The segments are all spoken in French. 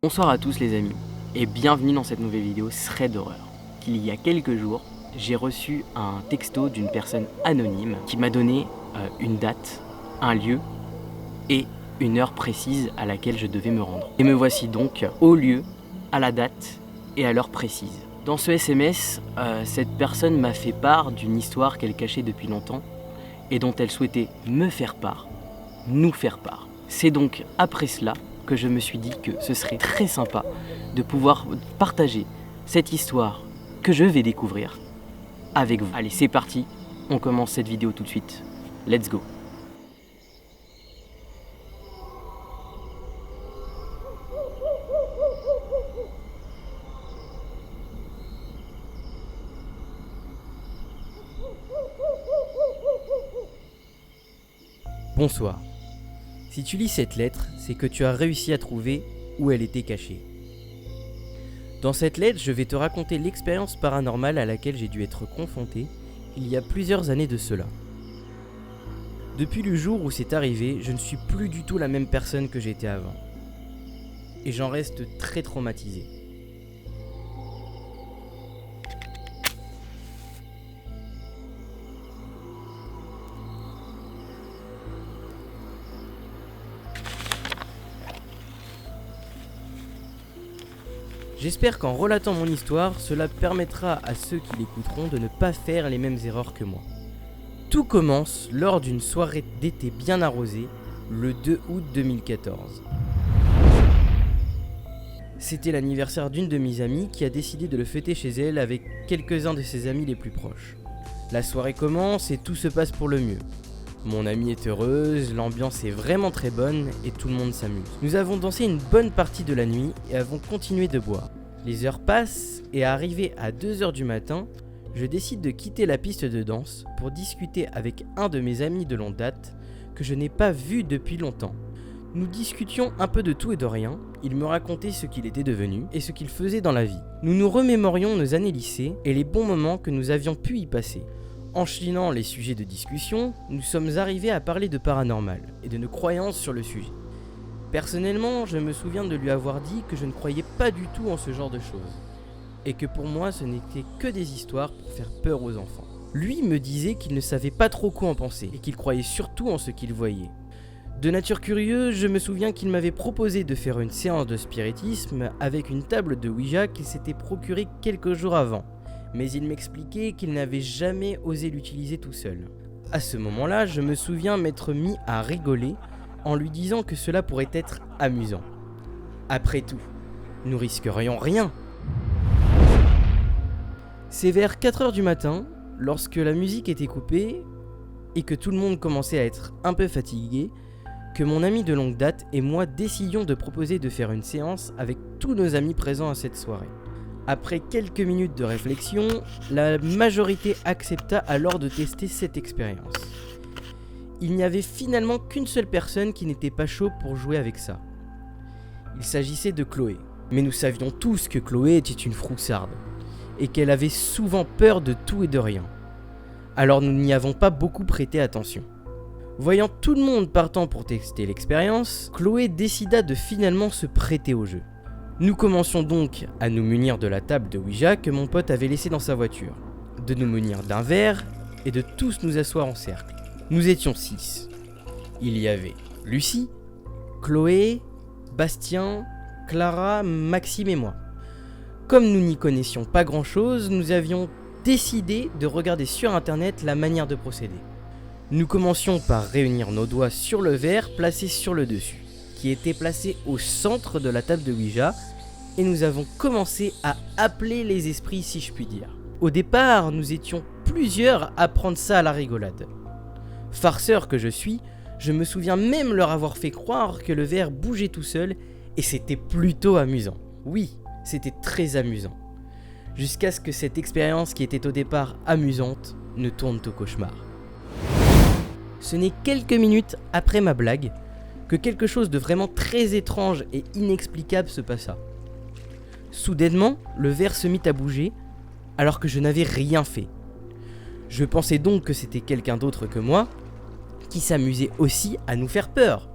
Bonsoir à tous les amis, et bienvenue dans cette nouvelle vidéo Thread d'horreur. Il y a quelques jours, j'ai reçu un texto d'une personne anonyme qui m'a donné une date, un lieu et une heure précise à laquelle je devais me rendre. Et me voici donc au lieu, à la date et à l'heure précise. Dans ce SMS, cette personne m'a fait part d'une histoire qu'elle cachait depuis longtemps et dont elle souhaitait me faire part, nous faire part. C'est donc après cela que je me suis dit que ce serait très sympa de pouvoir partager cette histoire que je vais découvrir avec vous. Allez, c'est parti, on commence cette vidéo tout de suite. Let's go. Bonsoir. Si tu lis cette lettre, c'est que tu as réussi à trouver où elle était cachée. Dans cette lettre, je vais te raconter l'expérience paranormale à laquelle j'ai dû être confronté il y a plusieurs années de cela. Depuis le jour où c'est arrivé, je ne suis plus du tout la même personne que j'étais avant. Et j'en reste très traumatisé. J'espère qu'en relatant mon histoire, cela permettra à ceux qui l'écouteront de ne pas faire les mêmes erreurs que moi. Tout commence lors d'une soirée d'été bien arrosée, le 2 août 2014. C'était l'anniversaire d'une de mes amies qui a décidé de le fêter chez elle avec quelques-uns de ses amis les plus proches. La soirée commence et tout se passe pour le mieux. Mon amie est heureuse, l'ambiance est vraiment très bonne et tout le monde s'amuse. Nous avons dansé une bonne partie de la nuit et avons continué de boire. Les heures passent et arrivé à 2h du matin, je décide de quitter la piste de danse pour discuter avec un de mes amis de longue date que je n'ai pas vu depuis longtemps. Nous discutions un peu de tout et de rien, il me racontait ce qu'il était devenu et ce qu'il faisait dans la vie. Nous nous remémorions nos années lycée et les bons moments que nous avions pu y passer. Enchaînant les sujets de discussion, nous sommes arrivés à parler de paranormal et de nos croyances sur le sujet. Personnellement, je me souviens de lui avoir dit que je ne croyais pas du tout en ce genre de choses, et que pour moi ce n'était que des histoires pour faire peur aux enfants. Lui me disait qu'il ne savait pas trop quoi en penser, et qu'il croyait surtout en ce qu'il voyait. De nature curieuse, je me souviens qu'il m'avait proposé de faire une séance de spiritisme avec une table de Ouija qu'il s'était procurée quelques jours avant. Mais il m'expliquait qu'il n'avait jamais osé l'utiliser tout seul. À ce moment-là, je me souviens m'être mis à rigoler en lui disant que cela pourrait être amusant. Après tout, nous risquerions rien. C'est vers 4h du matin, lorsque la musique était coupée et que tout le monde commençait à être un peu fatigué, que mon ami de longue date et moi décidions de proposer de faire une séance avec tous nos amis présents à cette soirée. Après quelques minutes de réflexion, la majorité accepta alors de tester cette expérience. Il n'y avait finalement qu'une seule personne qui n'était pas chaud pour jouer avec ça. Il s'agissait de Chloé. Mais nous savions tous que Chloé était une froussarde, et qu'elle avait souvent peur de tout et de rien. Alors nous n'y avons pas beaucoup prêté attention. Voyant tout le monde partant pour tester l'expérience, Chloé décida de finalement se prêter au jeu. Nous commencions donc à nous munir de la table de Ouija que mon pote avait laissée dans sa voiture, de nous munir d'un verre et de tous nous asseoir en cercle. Nous étions 6. Il y avait Lucie, Chloé, Bastien, Clara, Maxime et moi. Comme nous n'y connaissions pas grand chose, nous avions décidé de regarder sur internet la manière de procéder. Nous commencions par réunir nos doigts sur le verre placé sur le dessus, qui était placé au centre de la table de Ouija, et nous avons commencé à appeler les esprits, si je puis dire. Au départ, nous étions plusieurs à prendre ça à la rigolade. Farceur que je suis, je me souviens même leur avoir fait croire que le verre bougeait tout seul, et c'était plutôt amusant. Oui, c'était très amusant. Jusqu'à ce que cette expérience qui était au départ amusante ne tourne au cauchemar. Ce n'est quelques minutes après ma blague que quelque chose de vraiment très étrange et inexplicable se passa. Soudainement, le verre se mit à bouger alors que je n'avais rien fait. Je pensais donc que c'était quelqu'un d'autre que moi qui s'amusait aussi à nous faire peur.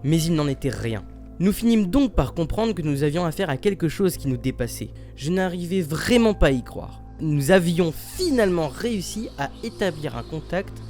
Mais il n'en était rien. Nous finîmes donc par comprendre que nous avions affaire à quelque chose qui nous dépassait. Je n'arrivais vraiment pas à y croire. Nous avions finalement réussi à établir un contact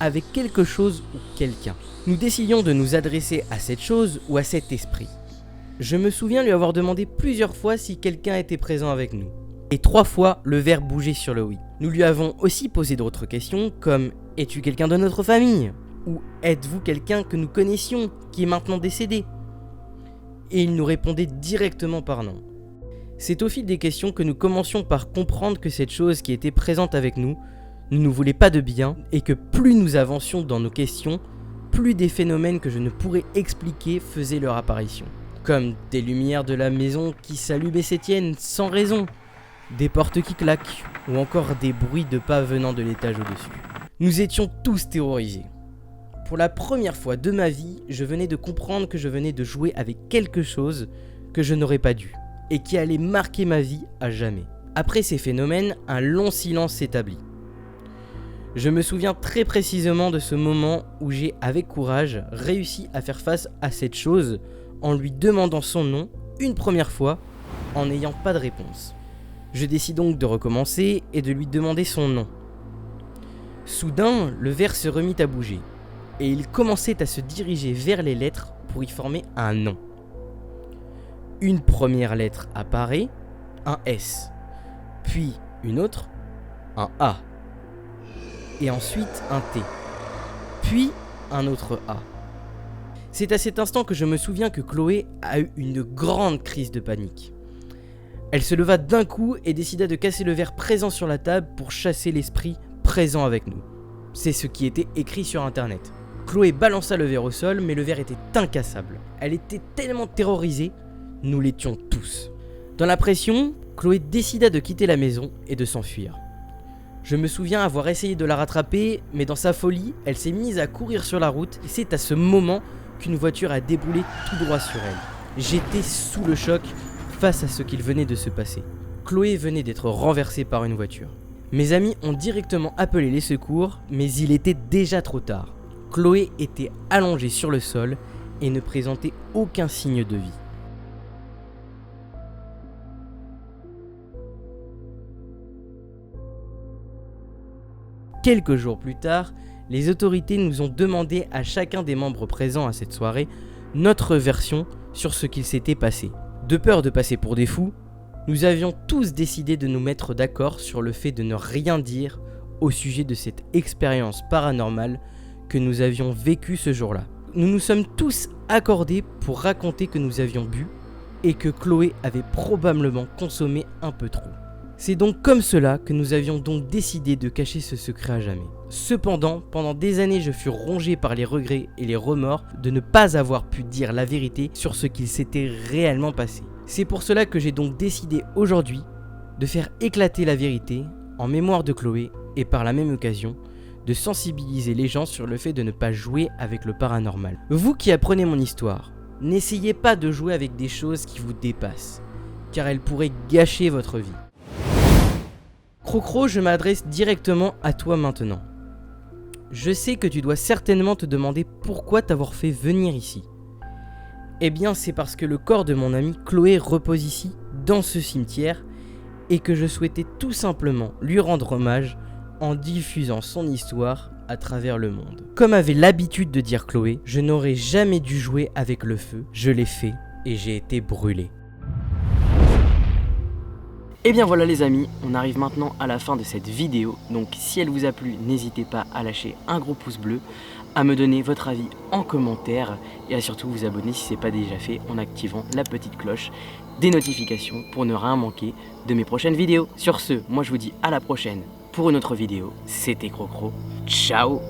avec quelque chose ou quelqu'un. Nous décidions de nous adresser à cette chose ou à cet esprit. Je me souviens lui avoir demandé plusieurs fois si quelqu'un était présent avec nous. Et 3 fois, le verre bougeait sur le oui. Nous lui avons aussi posé d'autres questions comme « Es-tu quelqu'un de notre famille ?» ou « Êtes-vous quelqu'un que nous connaissions, qui est maintenant décédé ?» Et il nous répondait directement par non. C'est au fil des questions que nous commencions par comprendre que cette chose qui était présente avec nous ne nous voulait pas de bien et que plus nous avancions dans nos questions, plus des phénomènes que je ne pourrais expliquer faisaient leur apparition. Comme des lumières de la maison qui s'allument et s'éteignent sans raison, des portes qui claquent ou encore des bruits de pas venant de l'étage au-dessus. Nous étions tous terrorisés. Pour la première fois de ma vie, je venais de comprendre que je venais de jouer avec quelque chose que je n'aurais pas dû et qui allait marquer ma vie à jamais. Après ces phénomènes, un long silence s'établit. Je me souviens très précisément de ce moment où j'ai, avec courage, réussi à faire face à cette chose en lui demandant son nom une première fois en n'ayant pas de réponse. Je décide donc de recommencer et de lui demander son nom. Soudain, le verre se remit à bouger et il commençait à se diriger vers les lettres pour y former un nom. Une première lettre apparaît, un S, puis une autre, un A, et ensuite un T, puis un autre A. C'est à cet instant que je me souviens que Chloé a eu une grande crise de panique. Elle se leva d'un coup et décida de casser le verre présent sur la table pour chasser l'esprit présent avec nous. C'est ce qui était écrit sur internet. Chloé balança le verre au sol, mais le verre était incassable. Elle était tellement terrorisée, nous l'étions tous. Dans la pression, Chloé décida de quitter la maison et de s'enfuir. Je me souviens avoir essayé de la rattraper, mais dans sa folie, elle s'est mise à courir sur la route et c'est à ce moment qu'une voiture a déboulé tout droit sur elle. J'étais sous le choc face à ce qu'il venait de se passer. Chloé venait d'être renversée par une voiture. Mes amis ont directement appelé les secours, mais il était déjà trop tard. Chloé était allongée sur le sol et ne présentait aucun signe de vie. Quelques jours plus tard, les autorités nous ont demandé à chacun des membres présents à cette soirée notre version sur ce qu'il s'était passé. De peur de passer pour des fous, nous avions tous décidé de nous mettre d'accord sur le fait de ne rien dire au sujet de cette expérience paranormale que nous avions vécue ce jour-là. Nous nous sommes tous accordés pour raconter que nous avions bu et que Chloé avait probablement consommé un peu trop. C'est donc comme cela que nous avions donc décidé de cacher ce secret à jamais. Cependant, pendant des années, je fus rongé par les regrets et les remords de ne pas avoir pu dire la vérité sur ce qu'il s'était réellement passé. C'est pour cela que j'ai donc décidé aujourd'hui de faire éclater la vérité en mémoire de Chloé et par la même occasion de sensibiliser les gens sur le fait de ne pas jouer avec le paranormal. Vous qui apprenez mon histoire, n'essayez pas de jouer avec des choses qui vous dépassent, car elles pourraient gâcher votre vie. Crocro, je m'adresse directement à toi maintenant. Je sais que tu dois certainement te demander pourquoi t'avoir fait venir ici. Eh bien, c'est parce que le corps de mon amie Chloé repose ici, dans ce cimetière, et que je souhaitais tout simplement lui rendre hommage en diffusant son histoire à travers le monde. Comme avait l'habitude de dire Chloé, je n'aurais jamais dû jouer avec le feu, je l'ai fait et j'ai été brûlé. Et bien voilà les amis, on arrive maintenant à la fin de cette vidéo, donc si elle vous a plu, n'hésitez pas à lâcher un gros pouce bleu, à me donner votre avis en commentaire et à surtout vous abonner si ce n'est pas déjà fait en activant la petite cloche des notifications pour ne rien manquer de mes prochaines vidéos. Sur ce, moi je vous dis à la prochaine pour une autre vidéo, c'était Crocro, ciao.